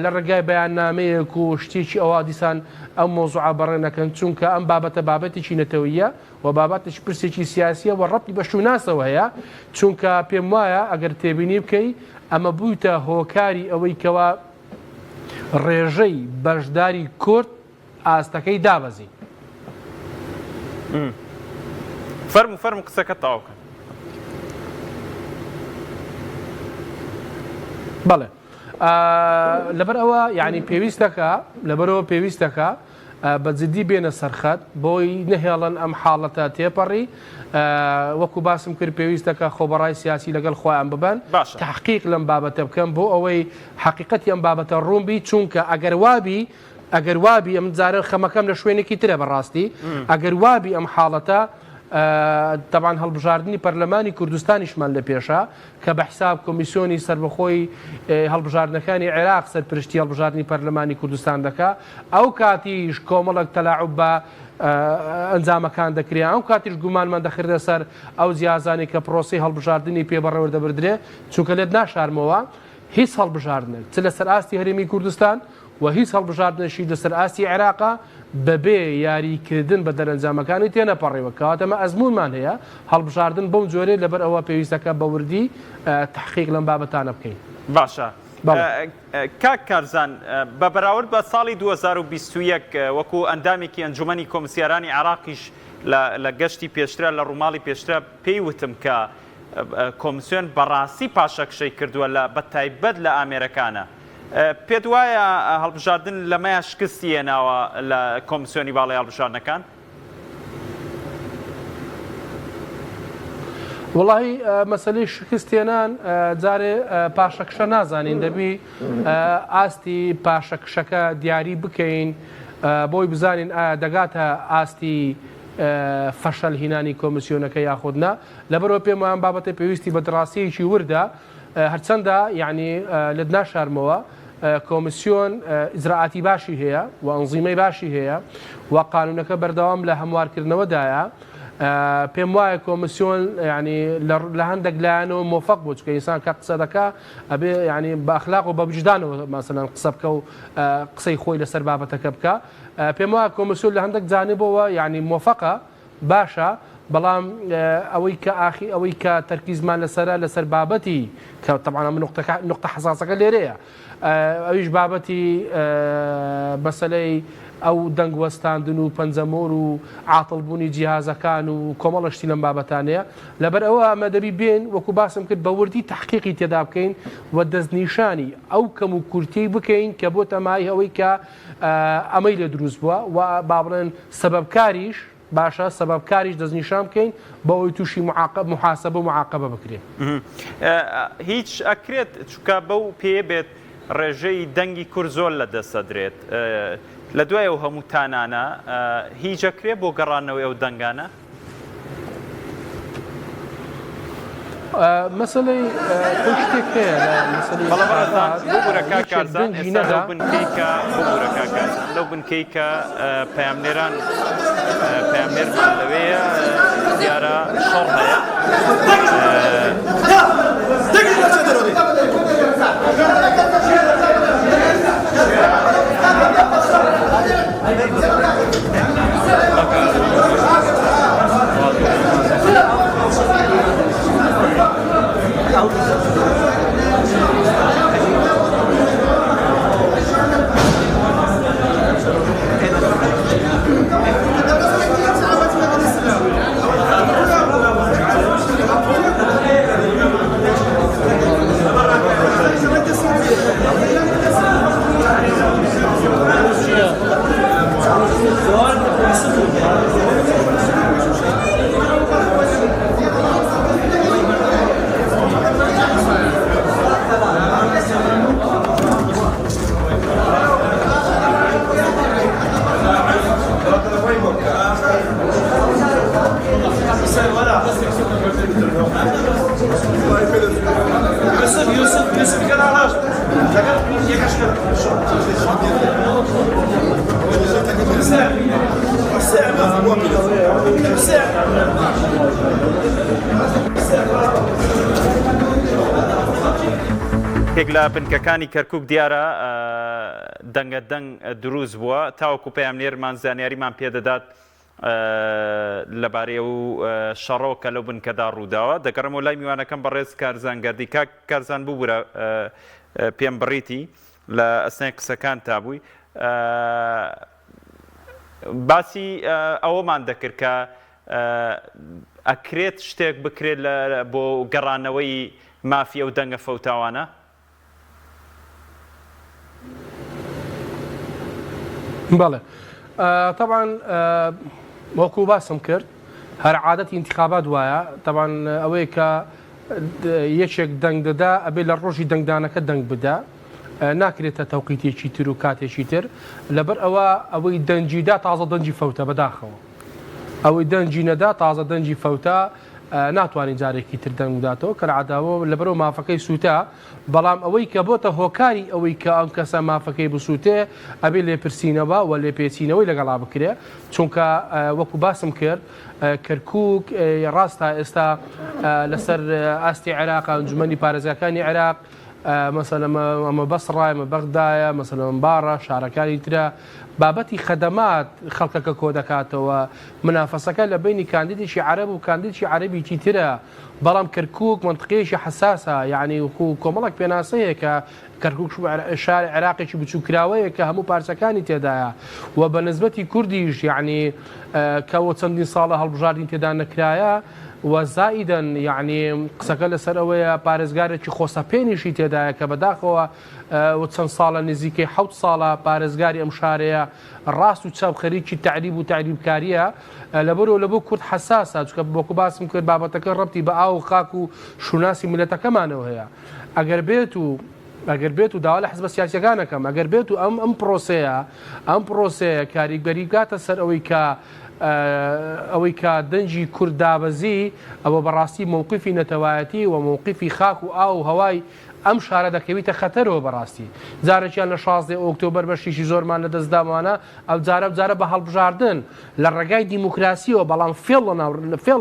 لە ڕێگای بەیاننامەیەک و شتێکی ئەوە دیسان ئەم مۆزوعە بەڕێنەکەن، چونکە ئەم بابەتە بابەتێکی نەتەوەیە و بابەتش پرسێکی سیاسیە و ڕەبی بە شوناسەوە هەیە، چونکە پێم وایە ئەگەر تێبینی بکەی ئەمە بوویتە هۆکاری ئەوەی کەوا ڕێژەی بەشداری کورد ئاستەکەی دابەزی. فەرمو قسەکە تاوکە. بەڵێ لەبەر ئەوە یعنی لەبەرەوە پێویستەکە بە جددی بێنە سەرخەت بۆی نەهێڵن ئەم حاڵەتە تێپەڕی، وەکو باسم کرد پێویستەکە خۆبەڕای سیاسی لەگەڵ خۆیان ببن تحقیق لەم بابەتە بکەم بۆ ئەوەی حقیقەتی ئەم بابەتە ڕوونبی، چونکە ئەگەر وابی ئەم جارە خەمەکەم لە شوێنێکی ترە بەڕاستی ئەگەر وابی ئەم حاڵەتە طبعاً هەڵبژاردننی پەرلەمانی کوردستانیشمان لە پێشە کە بە حساب کۆمیسیۆنی سربەخۆی هەڵبژاردنەکانی عێراق سەرپرشتی هەڵبژاردننی پەرلەمانی کوردستان دەکا، ئەو کاتیش کۆمەڵک تەلاعوب بە ئەنجامەکان دەکرێت، ئەو کاتیش گومانمان دەخردە سەر ئەو جیازانی کە پرۆسی هەڵبژاردننی پێبەڕەوە دەبردرێ، چونکە لێت ناشارمەوە هیچ هەڵبژاردنێک چ لەسەر ئاستی هەرێمی کوردستان و هیچ هەڵبژاردنەشی لەسەر ئاستی عێراقا بەبێ یاریکردن بە دەرەنجامەکانی تێنەپەڕێەوە کەواتەمە ئەزمونمان هەیە هەڵبژاردن بەم جۆرێ لەبەر ئەوە پێویستەکە بە وردی تحقیق لەم بابەتانە بکەین. باشە کاک کارزان بە بەراورد بە ساڵی 2021 وەکو ئەندامێکی ئەنجومەنی کۆمسیارانی عێراقیش لە گەشتی پێشترە لە ڕووماڵی پێشترە پێی وتم کە کۆمسیۆن بەڕاستی پاشەکشەی کردووە بە تایبەت لە ئامێرەکانە. پێت وایە هەڵبژاردن لەمەیە شکستی هێناوە لە کۆمسیۆنی باڵی هەڵبژاردنەکان؟ وڵی مەسلەی شکستێنان جارێ پاشەکشە نازانین دەبی ئاستی پاشەکشەکە دیاری بکەین بۆی بزانین دەگاتە ئاستی فەشەل هینانی کۆمسیۆنەکە یاخودنا، لەبەرەوە پێم وایە بابەتە پێویستی بە دڕاستیەکی وردە هەرچەندە یعنی لە ناشارمەوە کۆمسیۆن ئیجراعاتی باشی هەیە و ئەنزیمەی باشی هەیە و قانونەکە بەردەوام لە هەموارکردنەوەدایە. پێم وایە کۆمسیۆن ینی لە هەندێک لایەنەوە مۆفەق بوو، چکە ئینسان کە قسە دەکا ئەبێ ینی بە ئەخلاق و بە وجدانەوە مەسەلەن قسە بکە و قسەی خۆی لەسەر بابەتەکە بکە. پێم وایە کۆمسیۆن لە هەندێک جانبەوە ینی مۆفەقە باشە، بەڵام ئەوەی کە تەرکیزمان لەسەر بابەتی کە طبعاً من نقطە حساسەکە لێرەیە ئەویش بابەتی مەسەلەی ئەو دەنگوەستاندن و پەنجەمۆر و عاتڵبوونی جیهازەکان و کۆمەڵشتی لەم بابەتانەیە لەبەر ئەوە ئەمەدەبی بێن وەکو باسم کرد بە وردی تحقیقی تێدا بکەین و دەستنیشانی ئەو کەم و کورتی بکەین کە بۆ تەمای ئەوەی کە ئەمەی لە دروست بووە و با بڵێن سەبەبکاریش باشە سەبەبکاریش دەستنیشان بکەین بە ئەوەی تووشی محاسبە و معاقبە بکرێن. هیچ ئەکرێت چکە بەو پێ بێت ڕێژەی دەنگی کورد زۆر لە دەسەدرێت لە دوای ئەو هەموو تانانە هیچ ئەکرێ بۆ گەڕانەوەی ئەو دەنگانە؟ مەسەلەی شتێک هەیە بۆبورەکە کارزان ئێستا لەو بنکەیکە بۆبورەکە کارزان لەو بنکەیکە پەیامنێران پەیامنێرمان لەوەیە دیارە شەڕ هەیە یەک لە بنکەکانی کەرکووک دیارە دەنگە دەنگ دروست بووە تاوەکو پەیامنێرمان زانیاریمان پێدەدات لەبارەی و شەڕەوە کە لەو بنکەدا ڕووداوە دەگەڕمەوە لای میوانەکەم بەڕێز کارزانگەردی کارزان بووبرە پێم بڕیتی لە ئەسنای قسەکان تابووی باسی ئەوەمان دەکرد کە ئەکرێت شتێک بکرێت بۆ گەڕانەوەی مافی ئەو دەنگە فەوتاوانە؟ بەڵێ طبعا وەکو باسم کرد هەر عادەتی انتخابات وایە طبعا ئەوەیە کە یەکێک دەنگ دەدا ئەبێ لە ڕۆژی دەنگدانەکە دەنگ بدا ناکرێتە تەوقیتێکی تر و کاتێکی تر لەبەر ئەوەی دەنجیدا تازە دەنجی فەوتە بەداخەوە ئەوەی دەنجی نەدا تازە دەنجی فەوتە ناتوانین جارێکی تر دەنگ بداتەوە کە عاداوە لەبەرەوە مافەکەی سووتە بەڵام ئەوەی کە بۆتە هۆکاری ئەوەی کە ئەم کەسە مافەکەی بسووتێ ئەبێ لێپرسینەوە و لێپێچینەوەی لەگەڵا بکرێ چونکە وەکو باسم کرد کەرکووک ڕاستە ئێستا لەسەر ئاستی عێراق ئەنجومەنی پارێزگاکانی عێراق مەسەلەن ئەمە بەسڕا ئەمە بەغدایە مەسەلەن بارە شارەکانی ترە بابەتی خەدەمات خەڵکەکە کۆ دەکاتەوە منافەسەکە لە بینی کاندیدێکی عەرەب و کاندیدێکی عەرەبیی ترە بەڵام کەرکووک منطقەیەکی حساسە یعنی کۆمەڵێک پێناسەیە کە کەرکووک شار عێراقێکی بچووکراوەیە کە هەموو پارچەکانی تێدایە و بە نسبەتی کوردیش یعنی کەوە چەندین ساڵە هەڵبژاردین تێدا نەکرایە و زائیدەن یعنی قسەکە لەسەر ئەوەیە پارێزگارێکی خۆسەپێنیشی تێدایە کە بەداخەوە چەند ساڵە نزیکەی 7 ساڵە پارێزگاری ئەم شارەیە ڕاست و چاو خەریکی تعریب و تعریبکاریە لەبەرەوە لەبۆ کورد حساسە چونکە بۆکو باسم کرد بابەتەکە ڕەبتی بە ئاو و خاک و شوناسی میلەتەکەمانەوە هەیە ئەگەر بێت و داوا لە حزب سیاسیەکانەکەم ئەگەر بێت و ئەم پرۆسەیە کاریگەری بگاتە سەر ئەوەی کە دەنجی کورد دابەزی ئەوە بەڕاستی مووقفی نەتەوایەتی و مووقفی خاک و ئاو و هەوای ئەم شارە دەکەویتە خەتەرەوە بەڕاستی جارێکیان لە 16 ئۆکتۆبەر بەشیشی زۆرمان لەدەستدامانە ئەو جارە بە هەڵبژاردن لە ڕێگای دیموکراسیەوە بەڵام فێڵ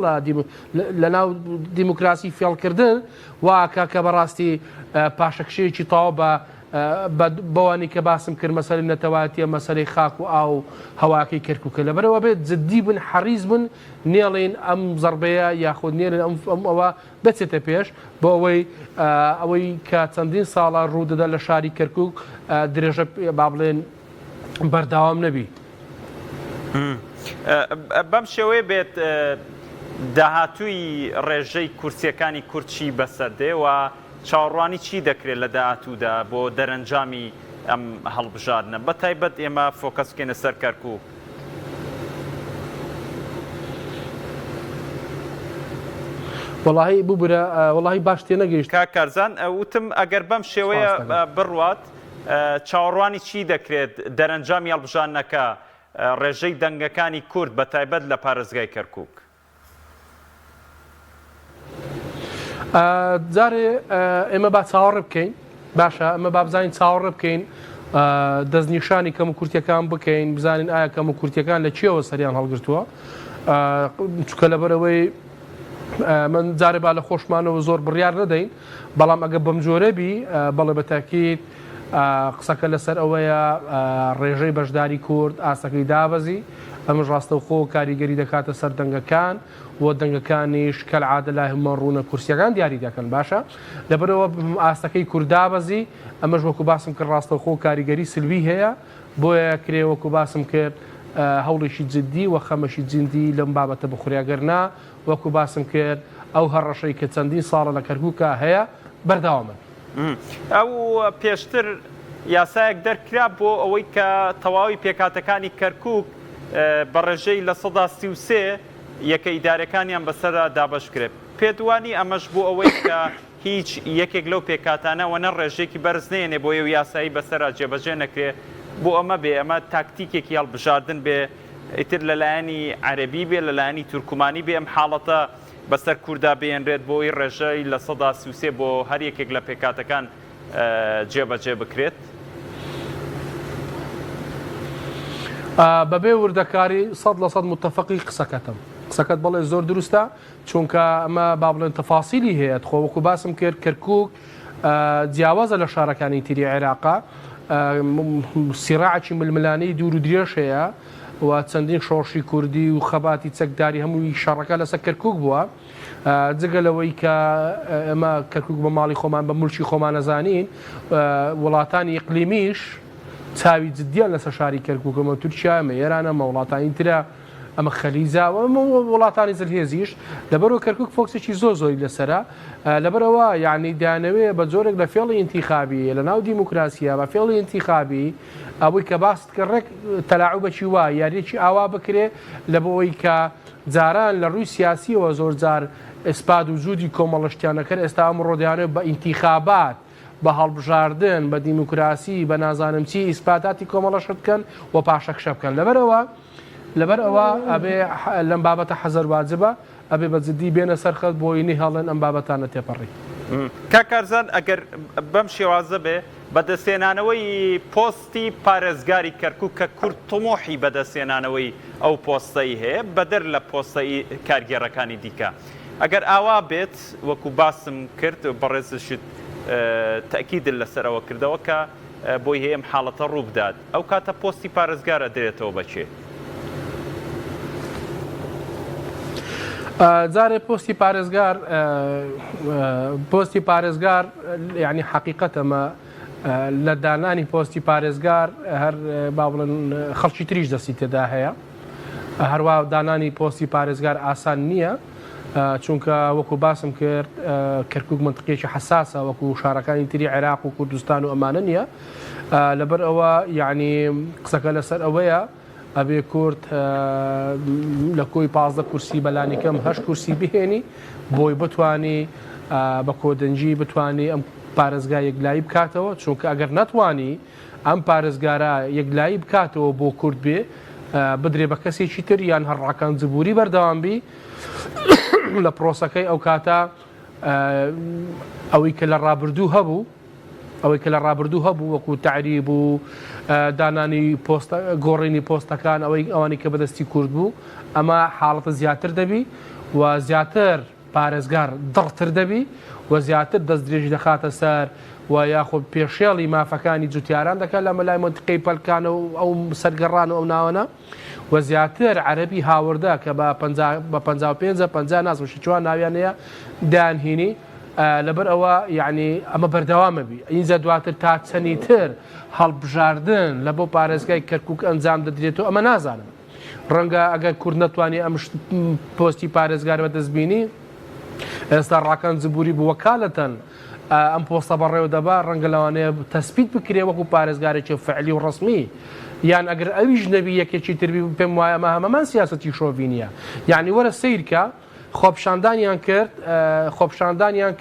لە ناو دیموکراسی فێڵکردن واکە کە بەڕاستی پاشەکشەیەکی تاو بەوانی کە باسم کرد مەسەلەی نەتەوایەتیە مەسەلەی خاک و ئاو هەواکەی کەرکووکە لەبەرەوە بێت جددی بن حەریز بن نێڵین ئەم زەربەیە یاخود نێرن ئەوە بچێتە پێش بۆ ئەوەی کە چەندین ساڵە ڕوودەدا لە شاری کەرکووک درێژە با بڵێن بەرداوام نەبی بەم شێوەیە بێت داهاتووی ڕێژەی کورسیەکانی کورچی بەسەردێ و چاوەڕوانی چی دەکرێت لە داهاتوودا بۆ دەرەنجامی ئەم هەڵبژاردنە بە تایبەت ئێمە فۆکەسکەینە سەر کەرکووک. وڵی ببرە وڵی باش تێ نەگەیشت کارزان وتم ئەگەر بەم شێوەیە بڕوات چاوەڕوانی چی دەکرێت دەرەنجامی هەڵبژاردنەکە ڕێژەی دەنگەکانی کورد بە تایبەت لە پارێزگای کەرکووک. جارێ ئێمە با چاوەڕێ بکەین باشە ئەمە با بزانین چاوەڕێ بکەین دەستنیشانی کەم و کورتیەکان بکەین بزانین ئایا کەم و کورتیەکان لە چیەوە سەریان هەڵگرتووە چکە لەبەرەوەی من جارێ با لە خۆشمانەوە زۆر بڕیار نەدەین بەڵام ئەگە بەم جۆرەبی بەڵێ بە تاکید قسەکە لەسەر ئەوەیە ڕێژەی بەشداری کورد ئاسەکەی دابەزی ئەمەش ڕاستەوخۆ کاریگەری دەکاتە سەر دەنگەکان و دەنگەکانیش کە عادە لای هەموو ڕوونە کورسیەکان دیاری دەکەن باشە لەبەرەوە ئاسەکەی کوردابەزی ئەمەش وەکو باسم کرد ڕاستەوخۆ کاریگەری سلوی هەیە بۆیە کرێ وەکو باسم کرد هەوڵێکی جددی و خەمەشی جندی لەم بابەتە بخوریاگەرنا وەکو باسم کرد ئەو هەڕەشەی کە چەندین ساڵە لە کەرکووکە هەیە بەرداوامە. ئەو پێشتر یاسایەک دەرکرا بۆ ئەوەی کە تەواوی پێکاتەکانی کەرکووک بە ڕێژەی لە 1933 یەکە ئیدارەکانیان بەسەردا دابەشکرێت. پێدوانی ئەمەش بۆ ئەوەی کە هیچ یەکێک لەو پێکاتانەوە نە ڕێژێکی بەرز نێنێ بۆ ئەو یاسایی بەسەرا جێبەجێ نەکرێ بۆ ئەمە بێ ئەمە تاکتیکێکی هەڵبژاردن بێ ئیتر لەلایەنی عەرەبی بێ لەلایەنی تورکمانی بێ ئەم حاڵەتە بەسەر کووردا بێنرێت بۆی ڕێژەی لە 1933 بۆ هەر یەکێک لە پێکاتەکان جێبەجێ بکرێت. بەبێ وردەکاری 100% متفقی قسەکەت بەڵێ زۆر دروستە چونکە ئەمە با بڵێن تەفاسیلی هەیە خۆ وەکو باسم کرد کەرکووک جیاوازە لە شارەکانی تری عێراقا سیراعی ململانەی دوور و درێژ هەیە و چەندین شۆڕشی کوردی و خەباتی چەکداری هەمووی شارەکە لەسەر کەرکووک بووە جگە لەوەی کە ئەمە کەرکووک بە ماڵی خۆمان بە مولکی خۆمان نەزانین وڵاتانی ئیقلیمیش چاوی جدیان لەسەر شاری کەرکووکەمە تورکیا ئەمە ئێرانە مە وڵاتانی ترە ئەمە خەلیزا وڵاتانی زلهێزیش لەبەرەوە کەرکووک فۆکسێکی زۆری لەسرە لەبەرەوە یعنی دانەوێ بە جۆرێک لە فێڵی ئینتیخابی لە ناو دیموکراسیە بە فێڵی ئینتیخابی ئەوەی کە باست کە ڕێک تەلاعوبەکی وایە یاریێکی ئاوا بکرێ لە بۆەوەی کە جاران لە ڕووی سیاسیەوە زۆر جار ئەسپاد و جوودی کۆمەڵشتیانەکە ئێستا ئەم ڕۆدیانێت بە ئینتیخابات بە هەڵبژاردن بە دیموکراسی بە نازانم چی ئیسپاتاتی کۆمەڵەشت بکەن و پاشەکشە بکەن لەبەر ئەوە ئەبێ لەم بابەتە حەزەر واجبە ئەبێ بە جددی بێنە سەرخەت بۆینی هەڵێن ئەم بابەتانە تێپەڕی. کاکارزان ئەگەر بەم شێوازە بێ بەدەستێنانەوەی پۆستی پارێزگاری کەرکووک کە کورد تۆمۆحی بەدەستێنانەوەی ئەو پۆستەی هەیە بەدەر لە پۆستەی کارگێڕەکانی دیکە ئەگەر ئاوا بێت وەکو باسم کرد بەڕێزشت تاکید لەسەرەوە کردەوە کە بۆی هەیەم حاڵەتە ڕوو بدات ئەو کاتە پۆستی پارێزگارە دێتەوە بەچێ جارێ پۆستی پارێزگار یعنی حقیقەتەمە لە دانانی پۆستی پارێزگار هەر با بڵێن خەڵکی تریش دەستی تێدا هەیە هەروە دانانی پۆستی پارێزگار ئاسان نییە چونکە وەکو باسم کرد کەرکووک منطقەیەکی حساسە وەکو شارەکانی تری عێراق و کوردستان و ئەمانە نییە لەبەر ئەوە یعنی قسەکە لەسەر ئەوەیە ئەبێ کورد لە کۆی 15 کورسی بەلانیکەم 8 کورسی بهێنی بۆی بتانی بە کۆدەنجی بتانی ئەم پارێزگا یەکلایی بکاتەوە چونکە ئەگەر نەتوانی ئەم پارێزگارە یەکلایی بکاتەوە بۆ کورد بێ بدرێ بە کەسێکی تر یان هەڕاکان جبووری بەردەوامبی لە پرۆسەکەی ئەو کاتە ئەوەی کە لە ڕابردوو هەبوو وەکو تعریب و دانانی گۆڕینی پۆستەکان ئەوانی کە بەدەستی کورد بوو ئەمە حاڵەتە زیاتر دەبی و زیاتر پارێزگار دڕتر دەبی و زیاتر دەست درێژی دەخاتە سەر و یاخۆ پێشێڵی مافەکانی جوتیاران دەکات لە مەلای منتقەی پەلکانە و ئەو سەرگەڕان و ئەو ناوەنە و زیاتر عەرەبی هاوردە کە بە 55 نازمشی چوان ناویانەیە دانهێنی لەبەر ئەوە یعنی ئەمە بەردەوامە بی ئینجا دواتر تا چەنی تر هەڵبژاردن لە بۆ پارێزگای کەرکووک ئەنجام دەدرێتەوە ئەمە نازانم ڕەنگە ئەگەر کورد نەتوانێت ئەم پۆستی پارێزگار بەدەستبینی ئێستا ڕاکەن زبووری بووەکالەتەن ئەم پۆستە بەڕێوە دەبا ڕەنگە لەوانەیە تەسبیت بکرێ وەکو پارێزگارێکی فعلی و ڕسمی یان ئەگەر ئەویش نەبی یەکێکی تربی پێم وایە ئەمە هەمەمان سیاسەتی شۆڤینیە یعنی وەرە سیرکە خۆپشاندانیان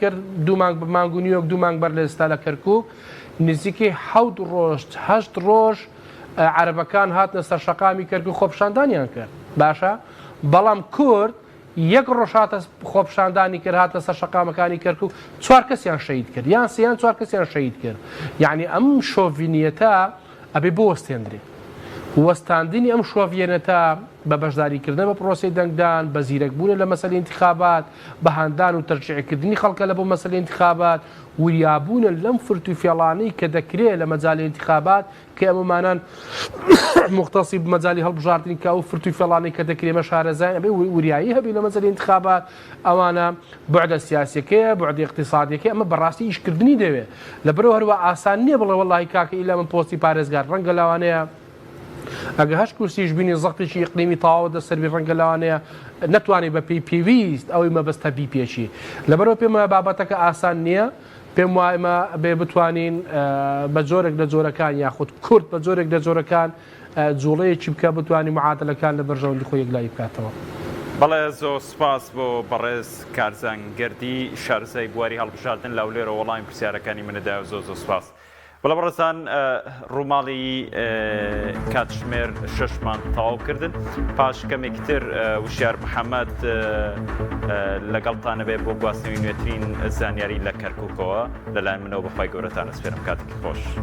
کرد دوو مانگ مانگ و نیوەک دوو مانگ بەر لە ئێستا لە کەرکووک نزیکەی 7 ڕۆژ 8 ڕۆژ عەرەبەکان هاتنە سەر شەقامی کەرکووک خۆپشاندانیان کرد باشە بەڵام کورد یەک ڕۆژ هاتە خۆپشاندانی کرد هاتە سەر شەقامەکانی کەرکووک 4 کەسیان شەهید کرد یان سیان 4 کەسیان شەهید کرد یعنی ئەم شۆڤینیەتە ئەبێ بۆ وەستێنرێ وەستاندنی ئەم شۆڤێنەتە بە بەشداریکردن بە پرۆسی دەنگدان بە زیرەکبوون لە مەسەلەی انتخابات بەهاندان و تەرجیعکردنی خەڵکە لە بۆ مەسەلەی انتخابات وریابوونە لەم فرت و فێڵانەی کە دەکرێت لە مەجالی انتخابات کە ئەمەمانان مختصی بمەجای هەڵبژاردننی کە و فرت و فێڵانەی کە دەکرێمە شارەزای ئەبێ وریایی هەبی لە مەجای انتخابات ئەوانە بعدە سیاسیەکەیە بعدی اقتصادیەکەی ئەمە بەڕاستی ئیشکردنی دەوێت لەبەرەوە هەروە ئاسان نییە بڵێ وەڵاهی کاکە ئیلا من پۆستی پارێزگار ڕەنگە لەوانەیە ئەگە هەش کورسیش بینی زەقتێکی ئیقلیمی تەواو دەسەروی ڕەنگە لەوانەیە نەتوانێت بە پێی پێویست ئەوەی مەبەستە بیپێچی لەبەرەوە پێم وایە بابەتەکە ئاسان نییە پێم وایە بێ بتوانین بە جۆرێک لە جۆرەکان یاخود کورد بە جۆرێک لە جۆرەکان جوڵەیەکی بکە بتوانین معادلەکان لە بەرژەوەندی خۆی یەکلایی بکاتەوە. بەڵێ زۆر سپاس بۆ بەڕێز کارزانگەردی شارزای بواری هەڵبژاردن لەولێرە وەڵامی پرسیارەکانی منەدا زۆر سپاس. بەڵە بەڕێزان ڕووماڵی کاتژمێر 6مان تەواو کردن پاش کەمێکی تر وشیار محەممەد لەگەڵتانە بێ بۆ گواستنەوەی نوێترین زانیاری لە کەرکووکەوە لەلایەن منەوە بەخوای گەورەتان ئەسپێرم کاتێکی خۆش.